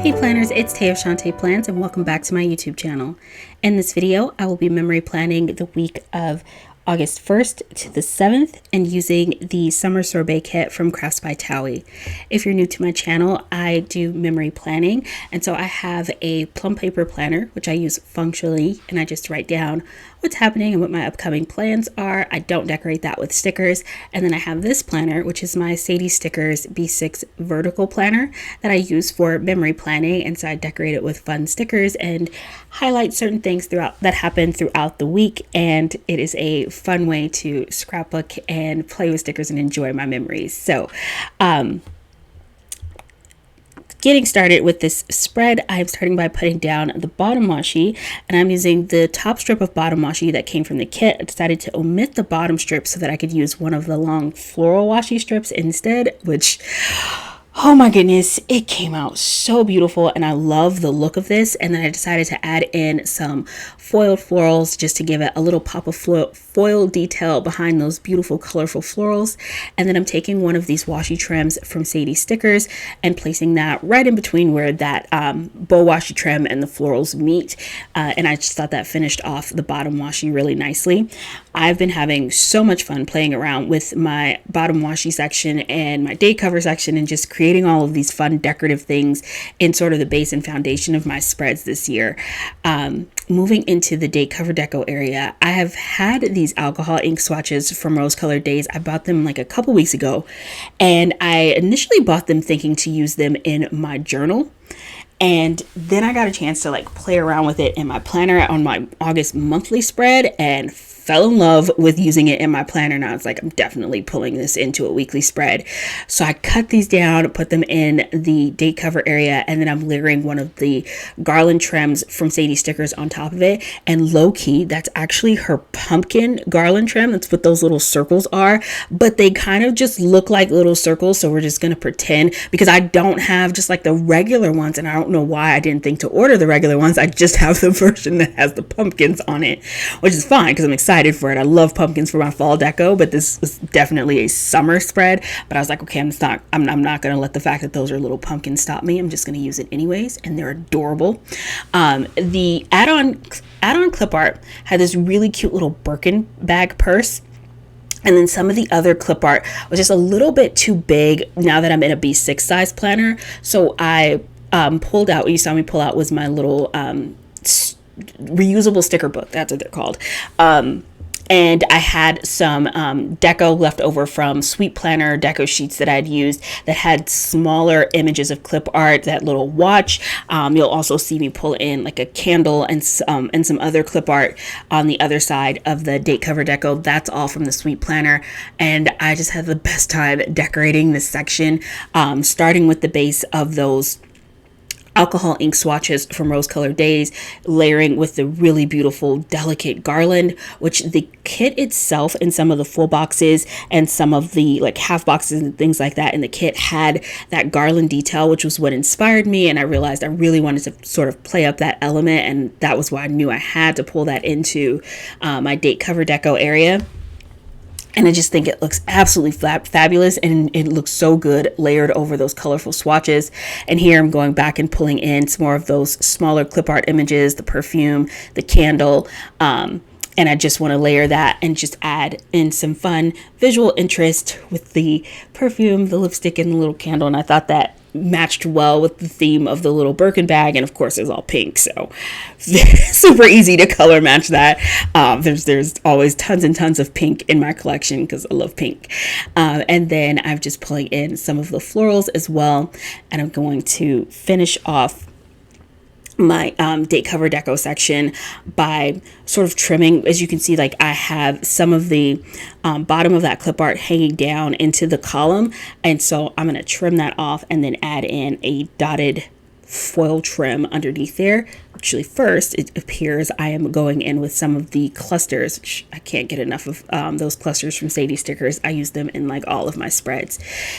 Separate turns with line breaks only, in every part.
Hey planners, it's Tay of Shantae Plans and welcome back to my YouTube channel. In this video, I will be memory planning the week of August 1st to the 7th and using the Summer Sorbet kit from Crafts by Thaowie. If you're new to my channel, I do memory planning, and so I have a plum paper planner, which I use functionally, and I just write down what's happening and what my upcoming plans are. I don't decorate that with stickers. And then I have this planner, which is my Sadie Stickers B6 vertical planner that I use for memory planning, and so I decorate it with fun stickers and highlight certain things throughout that happen throughout the week, and it is a fun way to scrapbook and play with stickers and enjoy my memories. So getting started with this spread, I'm starting by putting down the bottom washi, and I'm using the top strip of bottom washi that came from the kit. I decided to omit the bottom strip so that I could use one of the long floral washi strips instead, which, oh my goodness, it came out so beautiful and I love the look of this. And then I decided to add in some foiled florals just to give it a little pop of foil detail behind those beautiful colorful florals. And then I'm taking one of these washi trims from Sadie Stickers and placing that right in between where that bow washi trim and the florals meet. And I just thought that finished off the bottom washi really nicely. I've been having so much fun playing around with my bottom washi section and my day cover section and just creating all of these fun decorative things in sort of the base and foundation of my spreads this year. Moving into the day cover deco area, I have had these alcohol ink swatches from Rose Colored Days. I bought them like a couple weeks ago, and I initially bought them thinking to use them in my journal. And then I got a chance to like play around with it in my planner on my August monthly spread and fell in love with using it in my planner. Now it's like, I'm definitely pulling this into a weekly spread. So I cut these down, put them in the date cover area, and then I'm layering one of the garland trims from Sadie Stickers on top of it. And low key, that's actually her pumpkin garland trim. That's what those little circles are, but they kind of just look like little circles. So we're just going to pretend, because I don't have just like the regular ones, and I don't know why I didn't think to order the regular ones. I just have the version that has the pumpkins on it, which is fine because I'm excited for it. I love pumpkins for my fall deco, but this was definitely a summer spread. But I was like, okay, I'm not going to let the fact that those are little pumpkins stop me. I'm just going to use it anyways, and they're adorable. The add-on clip art had this really cute little Birkin bag purse. And then some of the other clip art was just a little bit too big now that I'm in a B6 size planner. So I pulled out, what you saw me pull out was my little reusable sticker book. That's what they're called. And I had some deco left over from Sweet Planner deco sheets that I'd used that had smaller images of clip art, that little watch. You'll also see me pull in like a candle and some other clip art on the other side of the date cover deco. That's all from the Sweet Planner. And I just had the best time decorating this section, starting with the base of those alcohol ink swatches from Rose Colored Days, layering with the really beautiful delicate garland, which the kit itself in some of the full boxes and some of the like half boxes and things like that in the kit had that garland detail, which was what inspired me. And I realized I really wanted to sort of play up that element, and that was why I knew I had to pull that into my date cover deco area. And I just think it looks absolutely fabulous, and it looks so good layered over those colorful swatches. And here I'm going back and pulling in some more of those smaller clip art images, the perfume, the candle, and I just want to layer that and just add in some fun visual interest with the perfume, the lipstick, and the little candle. And I thought that matched well with the theme of the little Birkin bag, and of course it's all pink, so super easy to color match that. There's always tons and tons of pink in my collection because I love pink. And then I'm just pulling in some of the florals as well, and I'm going to finish off my date cover deco section by sort of trimming. As you can see, like I have some of the bottom of that clip art hanging down into the column, and so I'm going to trim that off and then add in a dotted foil trim underneath there. Actually, first it appears I am going in with some of the clusters, which I can't get enough of those clusters from Sadie Stickers. I use them in like all of my spreads.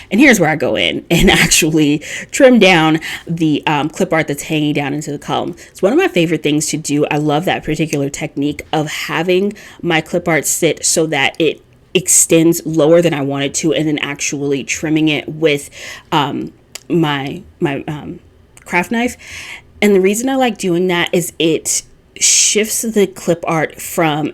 And here's where I go in and actually trim down the clip art that's hanging down into the column. It's one of my favorite things to do. I love that particular technique of having my clip art sit so that it extends lower than I want it to, and then actually trimming it with my craft knife. And the reason I like doing that is it shifts the clip art from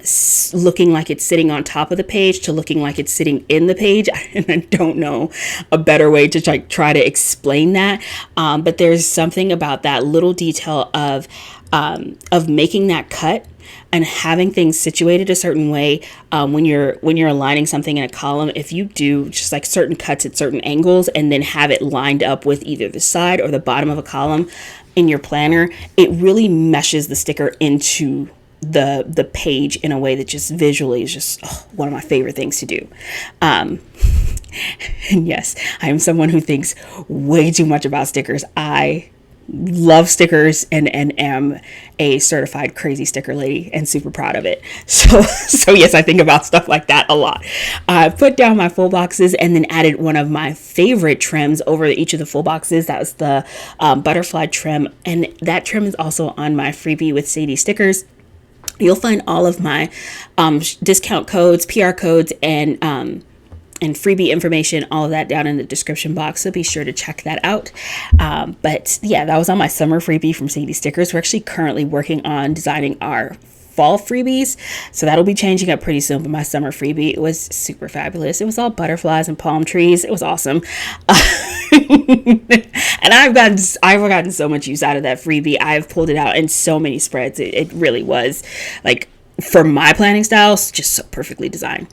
looking like it's sitting on top of the page to looking like it's sitting in the page. And I don't know a better way to try to explain that. But there's something about that little detail of making that cut and having things situated a certain way. When you're aligning something in a column, if you do just like certain cuts at certain angles and then have it lined up with either the side or the bottom of a column in your planner, it really meshes the sticker into the page in a way that just visually is just one of my favorite things to do. And yes, I am someone who thinks way too much about stickers. I love stickers and am a certified crazy sticker lady and super proud of it. So yes, I think about stuff like that a lot. I put down my full boxes and then added one of my favorite trims over each of the full boxes. That was the butterfly trim, and that trim is also on my freebie with Sadie stickers. You'll find all of my discount codes, PR codes, and freebie information, all of that down in the description box. So be sure to check that out. But yeah, that was on my summer freebie from Sadie Stickers. We're actually currently working on designing our fall freebies, so that'll be changing up pretty soon. But my summer freebie was super fabulous. It was all butterflies and palm trees. It was awesome. And I've gotten so much use out of that freebie. I've pulled it out in so many spreads. It really was like, for my planning styles, just so perfectly designed.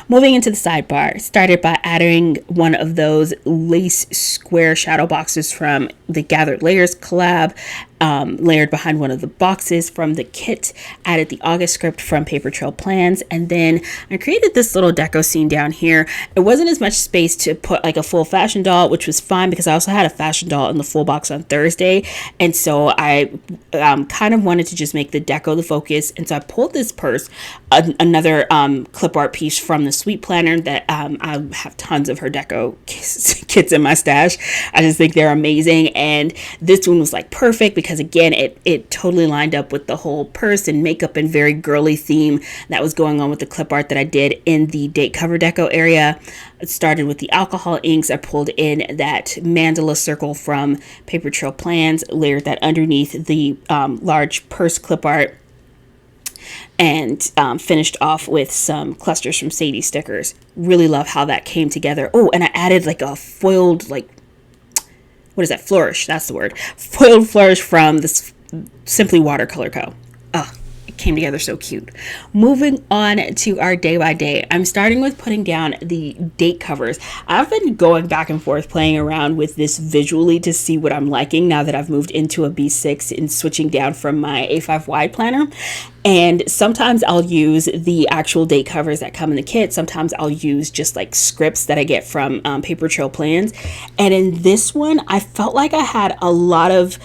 Moving into the sidebar, started by adding one of those lace square shadow boxes from the Gathered Layers collab, layered behind one of the boxes from the kit, added the August script from Paper Trail Plans, and then I created this little deco scene down here. It wasn't as much space to put like a full fashion doll, which was fine because I also had a fashion doll in the full box on Thursday, and so I kind of wanted to just make the deco the focus, and so I pulled this purse, another clip art piece from the Sweet Planner that I have tons of her deco kits in my stash. I just think they're amazing, and this one was like perfect because again it totally lined up with the whole purse and makeup and very girly theme that was going on with the clip art that I did in the date cover deco area. It started with the alcohol inks. I pulled in that mandala circle from Paper Trail Plans, layered that underneath the large purse clip art, and finished off with some clusters from Sadie Stickers. Really love how that came together. Oh, and I added like a foiled, like, what is that? Flourish. That's the word. Foiled flourish from this Simply Watercolor Co. Oh, it came together so cute. Moving on to our day by day. I'm starting with putting down the date covers. I've been going back and forth playing around with this visually to see what I'm liking now that I've moved into a B6 and switching down from my A5 wide planner. And sometimes I'll use the actual date covers that come in the kit. Sometimes I'll use just like scripts that I get from Paper Trail Plans. And in this one, I felt like I had a lot of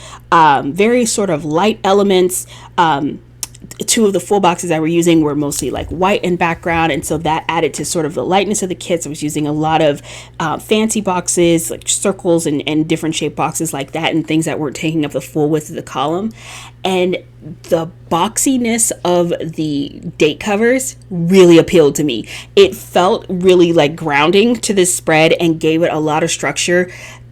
very sort of light elements. Two of the full boxes I were using were mostly like white in background, and so that added to sort of the lightness of the kits. I was using a lot of fancy boxes, like circles and different shape boxes like that, and things that weren't taking up the full width of the column. And the boxiness of the date covers really appealed to me. It felt really like grounding to this spread and gave it a lot of structure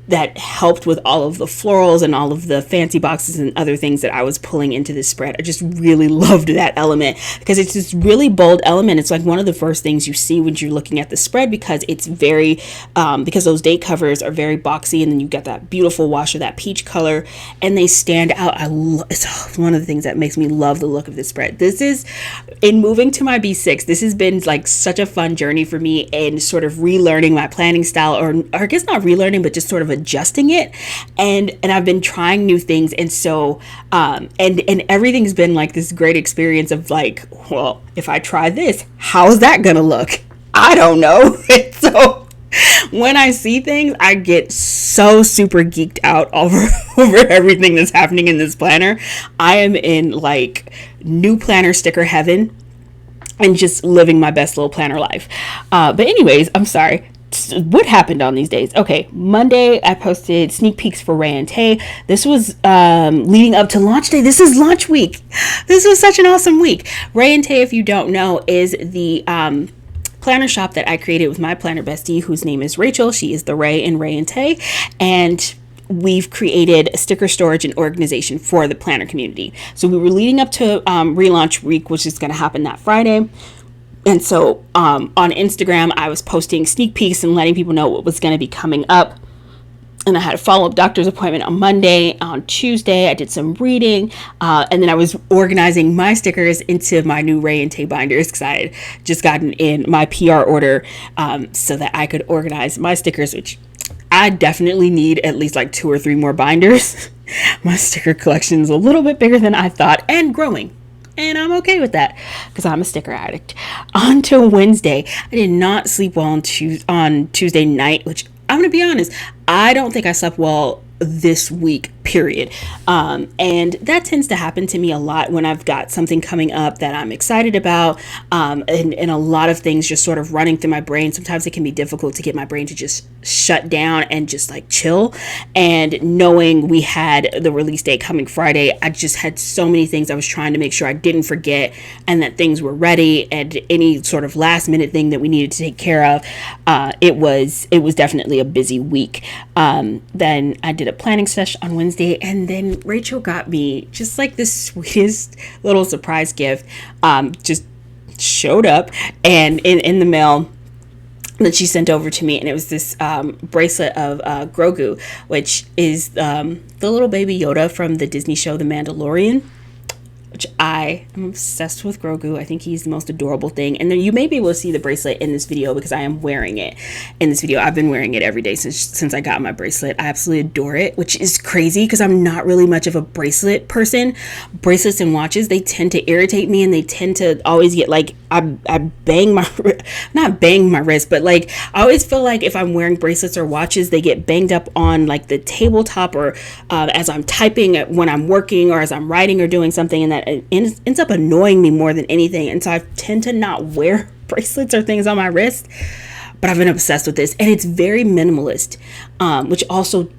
that helped with all of the florals and all of the fancy boxes and other things that I was pulling into this spread. I just really loved that element because it's this really bold element. It's like one of the first things you see when you're looking at the spread because it's very, because those date covers are very boxy, and then you get that beautiful wash of that peach color and they stand out. It's one of the things that makes me love the look of this spread. This is, in moving to my B6, this has been like such a fun journey for me in sort of relearning my planning style, or I guess not relearning, but just sort of adjusting it, and I've been trying new things, and so and everything's been like this great experience of like, well, if I try this, how's that gonna look? I don't know. So when I see things, I get so super geeked out over everything that's happening in this planner. I am in like new planner sticker heaven and just living my best little planner life. But anyways, I'm sorry. What happened on these days? Okay, Monday I posted sneak peeks for Ray and Tay. This was leading up to launch day. This is launch week. This was such an awesome week. Ray and Tay, if you don't know, is the planner shop that I created with my planner bestie, whose name is Rachel. She is the Ray in Ray and Tay, and we've created sticker storage and organization for the planner community. So we were leading up to relaunch week, which is going to happen that Friday. And so on Instagram, I was posting sneak peeks and letting people know what was going to be coming up. And I had a follow-up doctor's appointment on Monday. On Tuesday, I did some reading. And then I was organizing my stickers into my new Ray and Tay binders because I had just gotten in my PR order so that I could organize my stickers, which I definitely need at least like 2 or 3 more binders. My sticker collection is a little bit bigger than I thought and growing. And I'm okay with that because I'm a sticker addict. On to Wednesday, I did not sleep well on Tuesday night, which I'm going to be honest, I don't think I slept well this week, period. And that tends to happen to me a lot when I've got something coming up that I'm excited about, and a lot of things just sort of running through my brain. Sometimes it can be difficult to get my brain to just shut down and just like chill. And knowing we had the release date coming Friday, I just had so many things I was trying to make sure I didn't forget and that things were ready, and any sort of last minute thing that we needed to take care of. It was definitely a busy week. Then I did a planning session on Wednesday, and then Rachel got me just like the sweetest little surprise gift. Just showed up and in the mail that she sent over to me, and it was this bracelet of Grogu, which is the little baby Yoda from the Disney show The Mandalorian, which I am obsessed with Grogu. I think he's the most adorable thing. And then you may be able to see the bracelet in this video because I am wearing it in this video. I've been wearing it every day since I got my bracelet. I absolutely adore it, which is crazy because I'm not really much of a bracelet person. Bracelets and watches, they tend to irritate me, and they tend to always get like, I bang my, not bang my wrist, but like I always feel like if I'm wearing bracelets or watches, they get banged up on like the tabletop, or as I'm typing, when I'm working, or as I'm writing or doing something, and that it ends up annoying me more than anything. And so I tend to not wear bracelets or things on my wrist, but I've been obsessed with this, and it's very minimalist, which also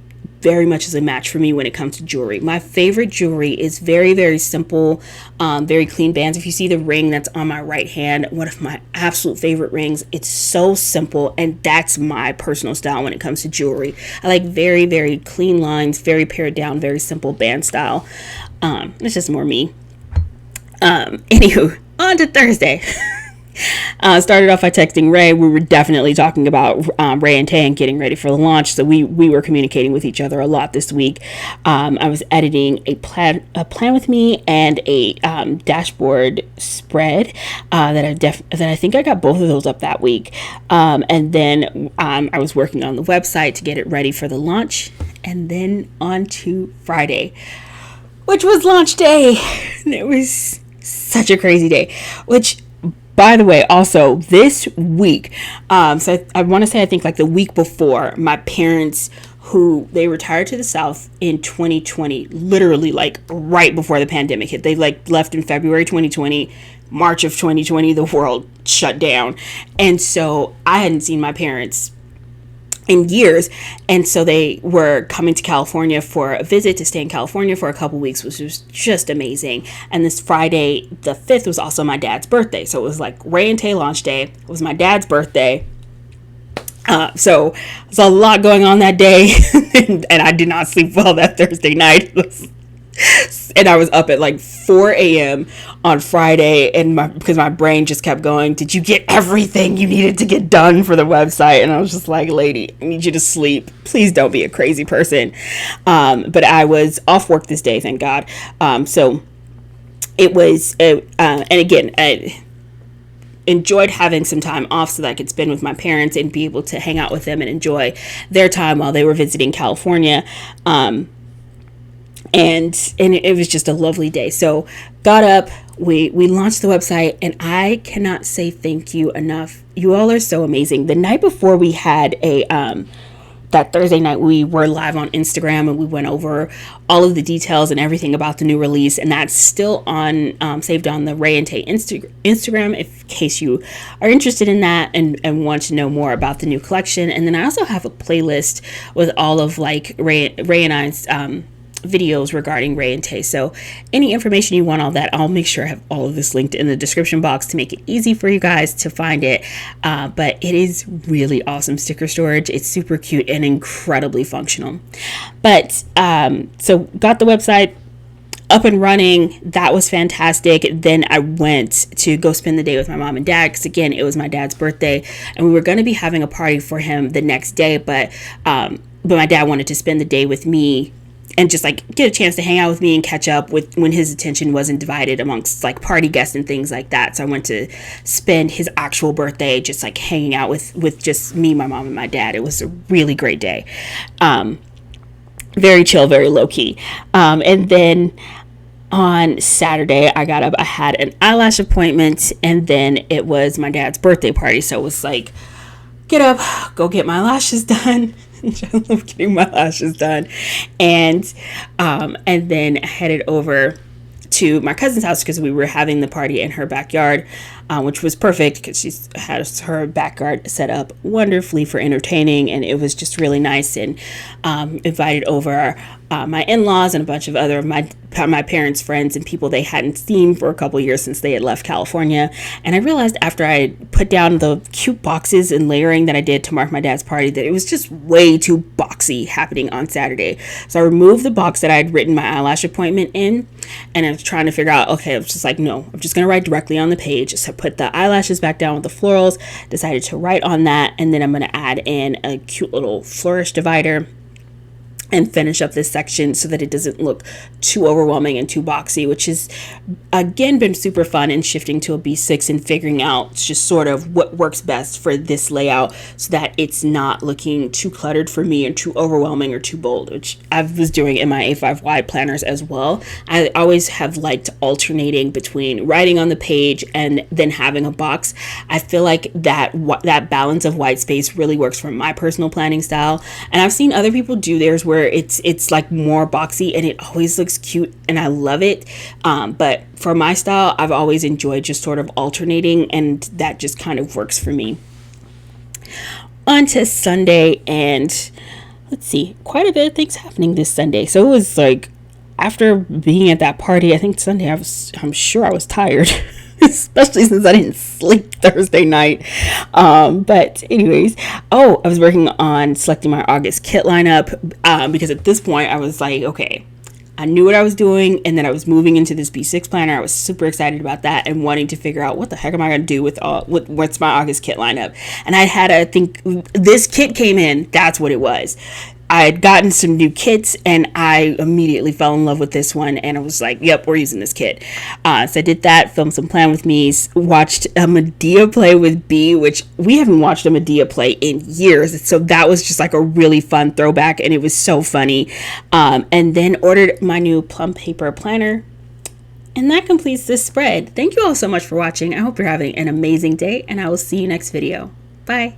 very much is a match for me when it comes to jewelry. My favorite jewelry is very, very simple, very clean bands. If you see the ring that's on my right hand, one of my absolute favorite rings, it's so simple, and that's my personal style when it comes to jewelry. I like very, very clean lines, very pared down, very simple band style. It's just more me. Anywho, on to Thursday. Started off by texting Ray. We were definitely talking about Ray and Tay and getting ready for the launch. So we were communicating with each other a lot this week. I was editing a plan with me and a dashboard spread that I think I got both of those up that week. And then I was working on the website to get it ready for the launch. And then on to Friday, which was launch day. And it was such a crazy day, which, by the way, also this week, so I want to say, I think like the week before, my parents, who they retired to the South in 2020, literally like right before the pandemic hit. They like left in February 2020, March of 2020, the world shut down. And so I hadn't seen my parents in years, and so they were coming to California for a visit, to stay in California for a couple weeks, which was just amazing. And this Friday the 5th was also my dad's birthday, so it was like Ray and Tay launch day. It was my dad's birthday, so there's a lot going on that day. and I did not sleep well that Thursday night. And I was up at like 4 a.m. on Friday, and because my brain just kept going, did you get everything you needed to get done for the website? And I was just like, lady, I need you to sleep. Please don't be a crazy person. But I was off work this day, thank God. So it was, and again, I enjoyed having some time off so that I could spend with my parents and be able to hang out with them and enjoy their time while they were visiting California. And it was just a lovely day. So got up, we launched the website, and I cannot say thank you enough. You all are so amazing. The night before we had that Thursday night, we were live on Instagram, and we went over all of the details and everything about the new release. And that's still on, saved on the Ray and Tay Instagram, in case you are interested in that and want to know more about the new collection. And then I also have a playlist with all of like Ray and I's, videos regarding Ray and Tay. So any information you want on that, I'll make sure I have all of this linked in the description box to make it easy for you guys to find it. But it is really awesome sticker storage. It's super cute and incredibly functional. But so got the website up and running. That was fantastic. Then I went to go spend the day with my mom and dad, because again, it was my dad's birthday and we were going to be having a party for him the next day, but my dad wanted to spend the day with me and just like get a chance to hang out with me and catch up with when his attention wasn't divided amongst like party guests and things like that. So I went to spend his actual birthday just like hanging out with just me, my mom, and my dad. It was a really great day. Very chill, very low key. And then on Saturday, I got up, I had an eyelash appointment, and then it was my dad's birthday party. So it was like, get up, go get my lashes done. I love getting my lashes done. And then headed over to my cousin's house because we were having the party in her backyard, which was perfect because she has her backyard set up wonderfully for entertaining, and it was just really nice. And invited over my in-laws and a bunch of other of my parents' friends and people they hadn't seen for a couple years since they had left California. And I realized after I put down the cute boxes and layering that I did to mark my dad's party that it was just way too boxy happening on Saturday. So I removed the box that I had written my eyelash appointment in, and I was trying to figure out, okay, I was just like, no, I'm just going to write directly on the page. So I put the eyelashes back down with the florals, decided to write on that, and then I'm going to add in a cute little flourish divider and finish up this section so that it doesn't look too overwhelming and too boxy, which has again been super fun in shifting to a B6 and figuring out just sort of what works best for this layout so that it's not looking too cluttered for me and too overwhelming or too bold, which I was doing in my A5 wide planners as well. I always have liked alternating between writing on the page and then having a box. I feel like that balance of white space really works for my personal planning style, and I've seen other people do theirs where it's like more boxy and it always looks cute and I love it, but for my style I've always enjoyed just sort of alternating, and that just kind of works for me. On to Sunday, and let's see, quite a bit of things happening this Sunday. So it was like after being at that party, I think Sunday I'm sure I was tired especially since I didn't sleep Thursday night. But anyways, I was working on selecting my August kit lineup, because at this point I was like, okay, I knew what I was doing, and then I was moving into this B6 planner. I was super excited about that and wanting to figure out what the heck am I going to do with what's my August kit lineup. And I think this kit came in, that's what it was. I had gotten some new kits and I immediately fell in love with this one, and I was like, yep, we're using this kit. So I did that, filmed some Plan With Me's, watched a Medea play with B, which we haven't watched a Medea play in years. So that was just like a really fun throwback, and it was so funny. And then ordered my new plum paper planner. And that completes this spread. Thank you all so much for watching. I hope you're having an amazing day, and I will see you next video. Bye.